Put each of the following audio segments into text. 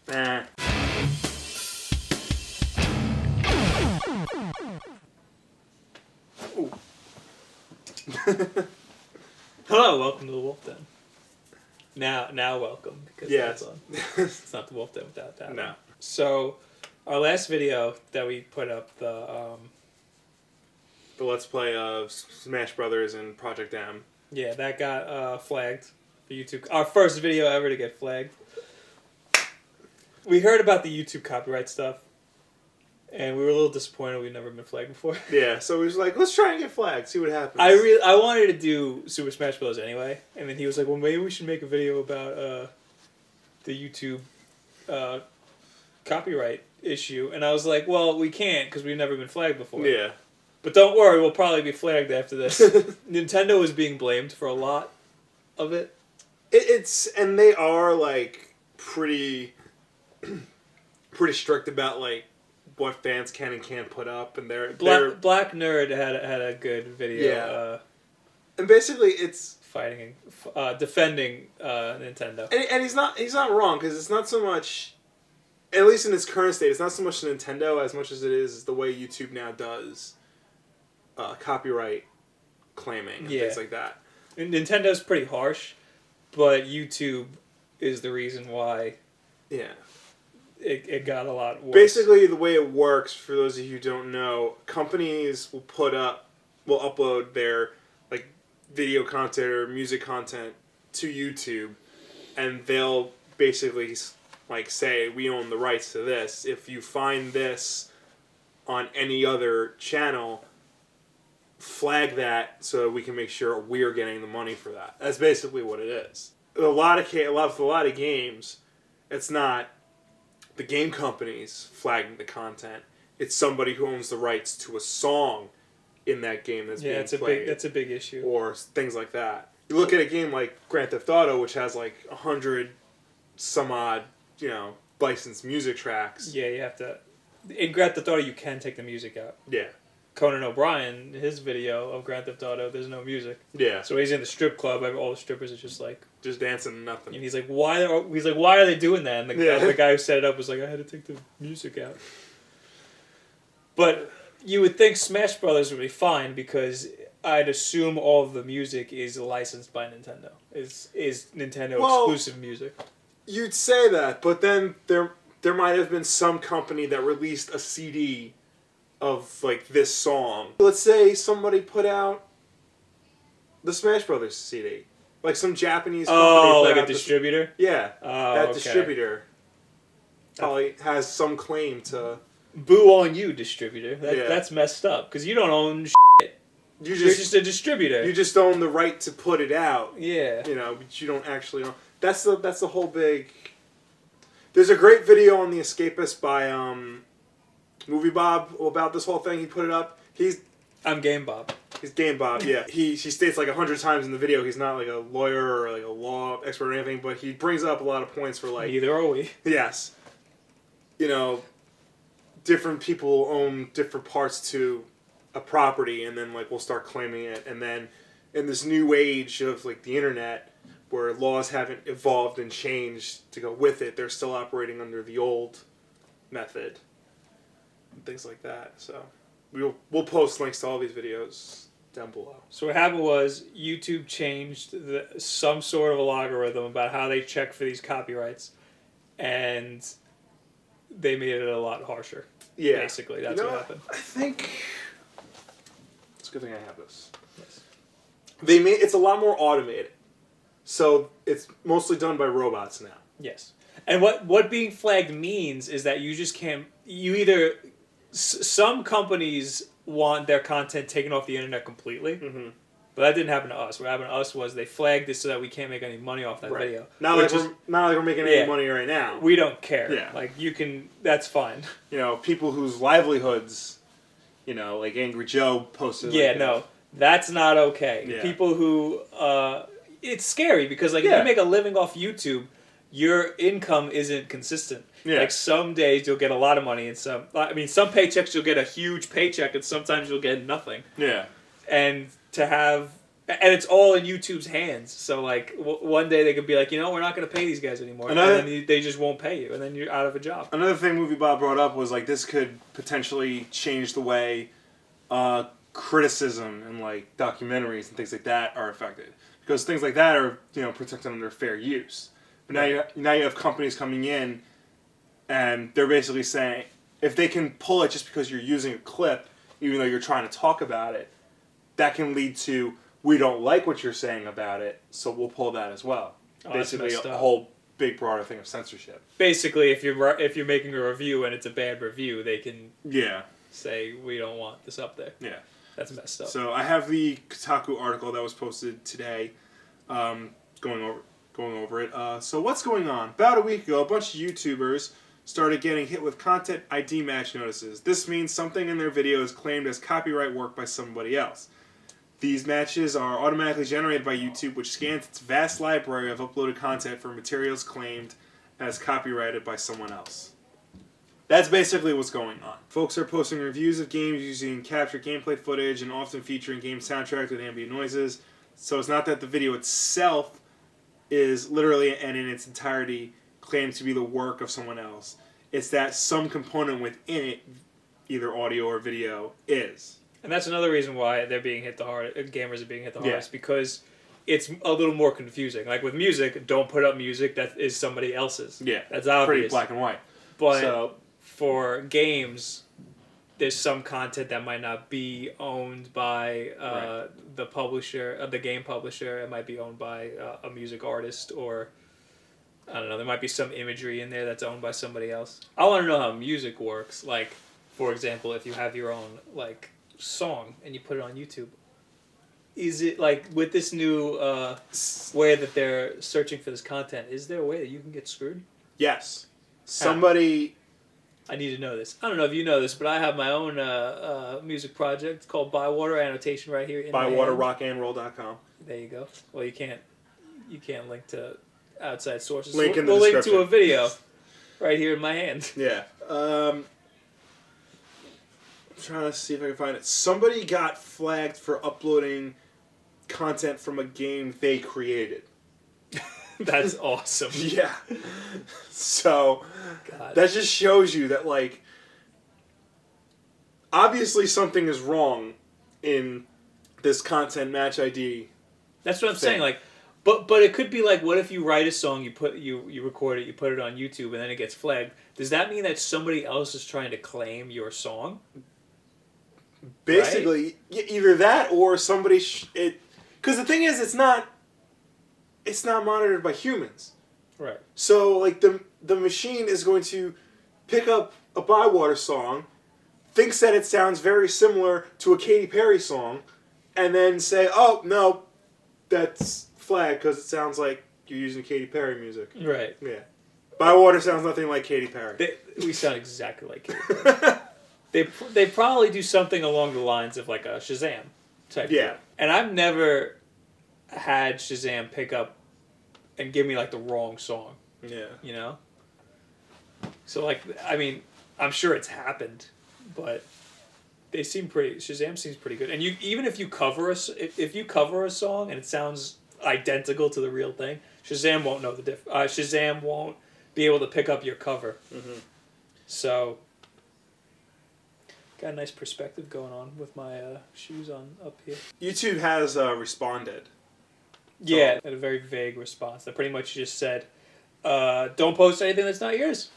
Ooh. Hello, welcome to the Wulff Den. Now welcome, because that's on. It's not the Wulff Den without that. No. So, our last video that we put up, the Let's Play of Smash Brothers and Project M. Yeah, that got flagged for YouTube. Our first video ever to get flagged. We heard about the YouTube copyright stuff, and we were a little disappointed we'd never been flagged before. Yeah, so we was like, let's try and get flagged, see what happens. I wanted to do Super Smash Bros. Anyway, and then he was like, well, maybe we should make a video about the YouTube copyright issue. And I was like, well, we can't because we've never been flagged before. Yeah. But don't worry, we'll probably be flagged after this. Nintendo is being blamed for a lot of it. And they are, like, pretty strict about, like, what fans can and can't put up, and they're Black Nerd had a good video. Yeah. And basically, it's fighting, defending Nintendo. And he's not wrong, because it's not so much, at least in its current state, it's not so much Nintendo as much as it is the way YouTube now does copyright claiming and things like that. And Nintendo's pretty harsh, but YouTube is the reason why. Yeah. It got a lot worse. Basically, the way it works, for those of you who don't know, companies will upload their like video content or music content to YouTube, and they'll basically like say, we own the rights to this. If you find this on any other channel, flag that so we can make sure we're getting the money for that. That's basically what it is. A lot of games, it's not the game companies flagging the content. It's somebody who owns the rights to a song in that game that's being played. That's a big issue. Or things like that. You look at a game like Grand Theft Auto, which has like 100 some odd, licensed music tracks. Yeah, you have to. In Grand Theft Auto, you can take the music out. Yeah. Conan O'Brien, his video of Grand Theft Auto, there's no music. Yeah. So he's in the strip club. All the strippers are just dancing and nothing. And he's like, why are they doing that? And the guy who set it up was like, I had to take the music out. But you would think Smash Brothers would be fine because I'd assume all of the music is licensed by Nintendo. Is Nintendo exclusive music. You'd say that, but then there might have been some company that released a CD of like this song. Let's say somebody put out the Smash Brothers CD, like some Japanese company. Oh, like a distributor. Distributor probably has some claim to. Boo on you, distributor. That's messed up because you don't own shit. You're just a distributor. You just own the right to put it out. Yeah. But you don't actually own. That's the whole big. There's a great video on The Escapist by Movie Bob about this whole thing. He put it up. I'm Game Bob. He's Game Bob, yeah. She states like 100 times in the video he's not like a lawyer or like a law expert or anything, but he brings up a lot of points for like... Neither are we. Yes. Different people own different parts to a property, and then like we'll start claiming it, and then in this new age of like the internet, where laws haven't evolved and changed to go with it, they're still operating under the old method. And things like that. So we'll post links to all these videos down below. So what happened was YouTube changed some sort of a algorithm about how they check for these copyrights, and they made it a lot harsher. Yeah, basically that's what happened. I think it's a good thing I have this. Yes. It's a lot more automated, so it's mostly done by robots now. Yes, and what being flagged means is that you just can't. Some companies want their content taken off the internet completely, but that didn't happen to us. What happened to us was they flagged it so that we can't make any money off that video. Not like we're making any money right now. We don't care. Yeah. Like you can. That's fine. People whose livelihoods, like Angry Joe posted. Yeah, no, that's not okay. Yeah. People who, it's scary because if you make a living off YouTube, your income isn't consistent. Yeah. Like some days you'll get a lot of money, and some paychecks you'll get a huge paycheck, and sometimes you'll get nothing. Yeah. And to have And it's all in YouTube's hands. So like one day they could be like, we're not going to pay these guys anymore, and then they just won't pay you, and then you're out of a job. Another thing Movie Bob brought up was like this could potentially change the way criticism and like documentaries and things like that are affected, because things like that are protected under fair use. But now you have companies coming in, and they're basically saying if they can pull it just because you're using a clip, even though you're trying to talk about it, that can lead to we don't like what you're saying about it, so we'll pull that as well. Basically, a whole big broader thing of censorship. Basically, if you're making a review and it's a bad review, they can say we don't want this up there. Yeah, that's messed up. So I have the Kotaku article that was posted today, going over it. So what's going on? About a week ago, a bunch of YouTubers started getting hit with content ID match notices. This means something in their video is claimed as copyright work by somebody else. These matches are automatically generated by YouTube, which scans its vast library of uploaded content for materials claimed as copyrighted by someone else. That's basically what's going on. Folks are posting reviews of games using captured gameplay footage and often featuring game soundtracks with ambient noises. So it's not that the video itself is literally and in its entirety claimed to be the work of someone else. It's that some component within it, either audio or video, is. And that's another reason why they're being hit the hardest. Gamers are being hit the hardest because it's a little more confusing. Like with music, don't put up music that is somebody else's. Yeah, that's obvious. Pretty black and white. But for games, there's some content that might not be owned by the publisher, the game publisher. It might be owned by a music artist, or I don't know. There might be some imagery in there that's owned by somebody else. I want to know how music works. Like, for example, if you have your own song and you put it on YouTube, is it like with this new way that they're searching for this content? Is there a way that you can get screwed? Yes. Somebody. I need to know this. I don't know if you know this, but I have my own music project called Bywater Annotation right here. BywaterRockandRoll.com. There you go. Well, you can't link to outside sources. Link in the description. We'll link to a video right here in my hand. Yeah. I'm trying to see if I can find it. Somebody got flagged for uploading content from a game they created. That's awesome. Yeah. So, that just shows you that, obviously something is wrong in this content match ID. That's what I'm saying. But it could be what if you write a song, you record it, you put it on YouTube, and then it gets flagged. Does that mean that somebody else is trying to claim your song? Basically, either that or somebody... Because the thing is, it's not monitored by humans. Right. So, the machine is going to pick up a Bywater song, thinks that it sounds very similar to a Katy Perry song, and then say, oh, no, that's flagged because it sounds like you're using Katy Perry music. Right. Yeah. Bywater sounds nothing like Katy Perry. We sound exactly like Katy Perry. They probably do something along the lines of a Shazam type thing. And I've never had Shazam pick up and give me the wrong song. Yeah. You know? So I'm sure it's happened, but Shazam seems pretty good. And even if you cover a song and it sounds identical to the real thing, Shazam won't know the difference. Shazam won't be able to pick up your cover. Mm-hmm. So got a nice perspective going on with my shoes on up here. YouTube has responded. Yeah, had a very vague response that pretty much just said, don't post anything that's not yours.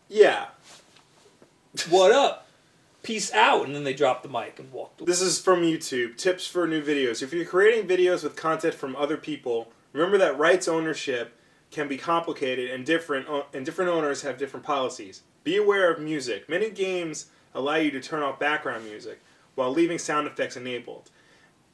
Yeah. What up? Peace out. And then they dropped the mic and walked away. This is from YouTube. Tips for new videos. If you're creating videos with content from other people, remember that rights ownership can be complicated and different owners have different policies. Be aware of music. Many games allow you to turn off background music while leaving sound effects enabled.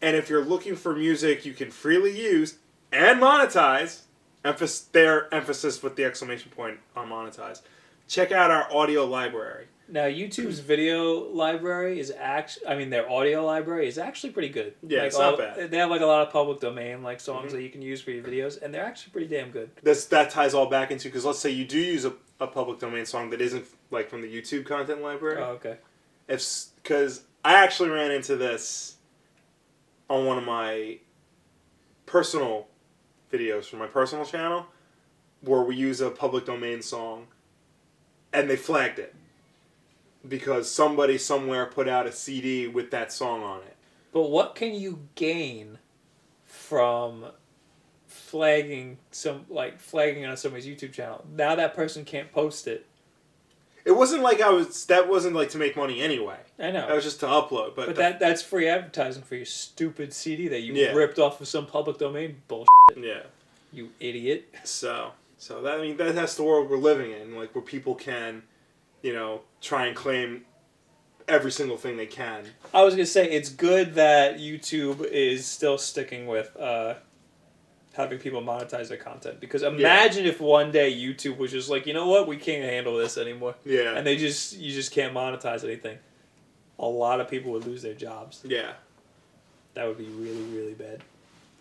And if you're looking for music you can freely use and monetize, emphasis with the exclamation point on monetize, check out our audio library. Now, YouTube's video library is their audio library is actually pretty good. Yeah, it's not bad. They have a lot of public domain songs that you can use for your videos, and they're actually pretty damn good. That ties all back into, because let's say you do use a public domain song that isn't from the YouTube content library. Oh, okay. Because I actually ran into this on one of my personal videos from my personal channel where we use a public domain song, and they flagged it because somebody somewhere put out a CD with that song on it. But what can you gain from flagging on somebody's YouTube channel? Now that person can't post it. It wasn't like that wasn't like to make money anyway. I know. That was just to upload. But that's free advertising for your stupid CD that you ripped off of some public domain bullshit. Yeah. You idiot. So that's the world we're living in, like where people can, try and claim every single thing they can. I was gonna say it's good that YouTube is still sticking with having people monetize their content, because imagine if one day YouTube was just like, you know what, we can't handle this anymore. Yeah. And you just can't monetize anything. A lot of people would lose their jobs. Yeah. That would be really, really bad.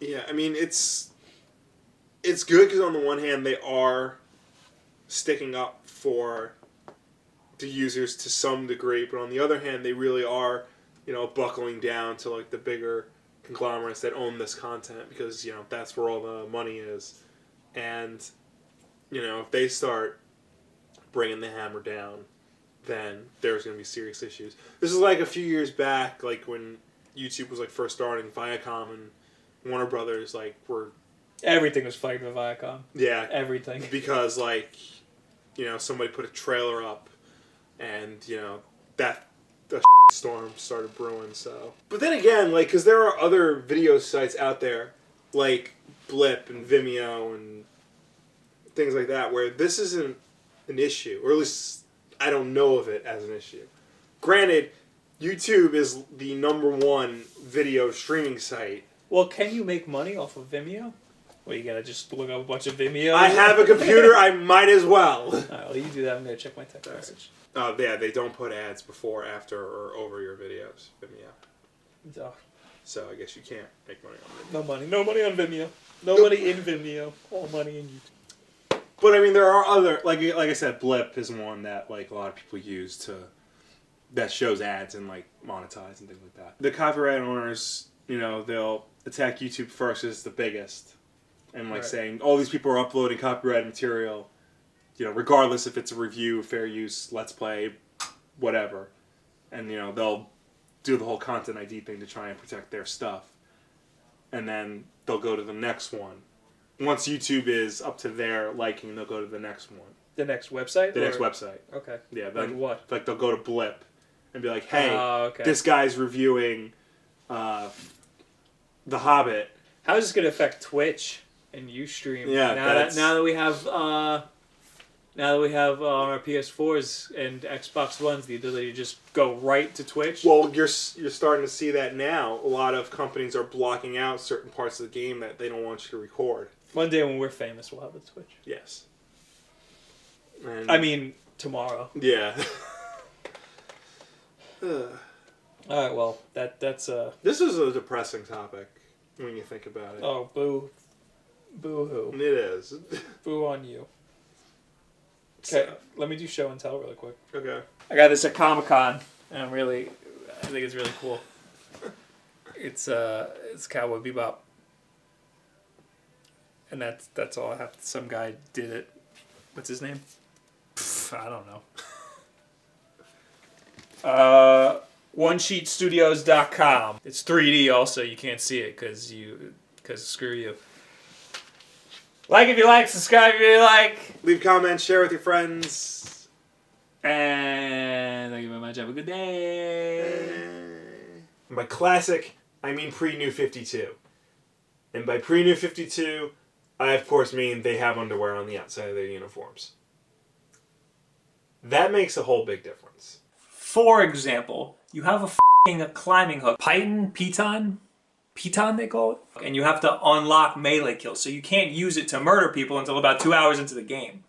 Yeah, I mean it's good because on the one hand they are sticking up for the users to some degree, but on the other hand they really are, buckling down to like the bigger conglomerates that own this content, because that's where all the money is. And if they start bringing the hammer down, then there's going to be serious issues. This is like a few years back, like when YouTube was like first starting, Viacom and Warner Brothers were everything was flagged with Viacom. Yeah, everything, because somebody put a trailer up, and that the storm started brewing. So, but then again, because there are other video sites out there like Blip and Vimeo and things like that where this isn't an issue, or at least I don't know of it as an issue. Granted, YouTube is the #1 video streaming site. Well, can you make money off of Vimeo? Well, you gotta just look up a bunch of Vimeo. I have a computer, I might as well. Alright, well, you do that. I'm gonna check my text message. Oh, yeah, they don't put ads before, after, or over your videos, Vimeo. Oh. So I guess you can't make money on Vimeo. No money on Vimeo. No money in Vimeo. All money in YouTube. But I mean, there are other, like I said, Blip is one that a lot of people use that shows ads and monetize and things like that. The copyright owners, they'll attack YouTube first as the biggest, and right. saying all these people are uploading copyrighted material, regardless if it's a review, fair use, let's play, whatever, and they'll do the whole content ID thing to try and protect their stuff, and then they'll go to the next one. Once YouTube is up to their liking, they'll go to the next one. The next website? Next website. Okay. Yeah. Like what? They'll go to Blip and be like, hey, this guy's reviewing The Hobbit. How is this going to affect Twitch and Ustream? Yeah, now that we have on our PS4s and Xbox Ones the ability to just go right to Twitch. Well, you're starting to see that now. A lot of companies are blocking out certain parts of the game that they don't want you to record. One day when we're famous, we'll have a Twitch. Yes. Tomorrow. Yeah. All right. Well, that's This is a depressing topic when you think about it. Oh, boo hoo. It is. Boo on you. Okay, let me do show and tell really quick. Okay. I got this at Comic-Con, and I think it's really cool. It's Cowboy Bebop, and that's all I have. Some guy did it. What's his name? I don't know. OneSheetStudios.com. It's 3D also. You can't see it because screw you. Like if you like, subscribe if you like. Leave comments, share with your friends. And thank you very much. Have a good day. By classic, I mean pre-New 52. And by pre-New 52, I of course mean they have underwear on the outside of their uniforms. That makes a whole big difference. For example, you have a climbing hook. Piton they call it. And you have to unlock melee kills, so you can't use it to murder people until about 2 hours into the game.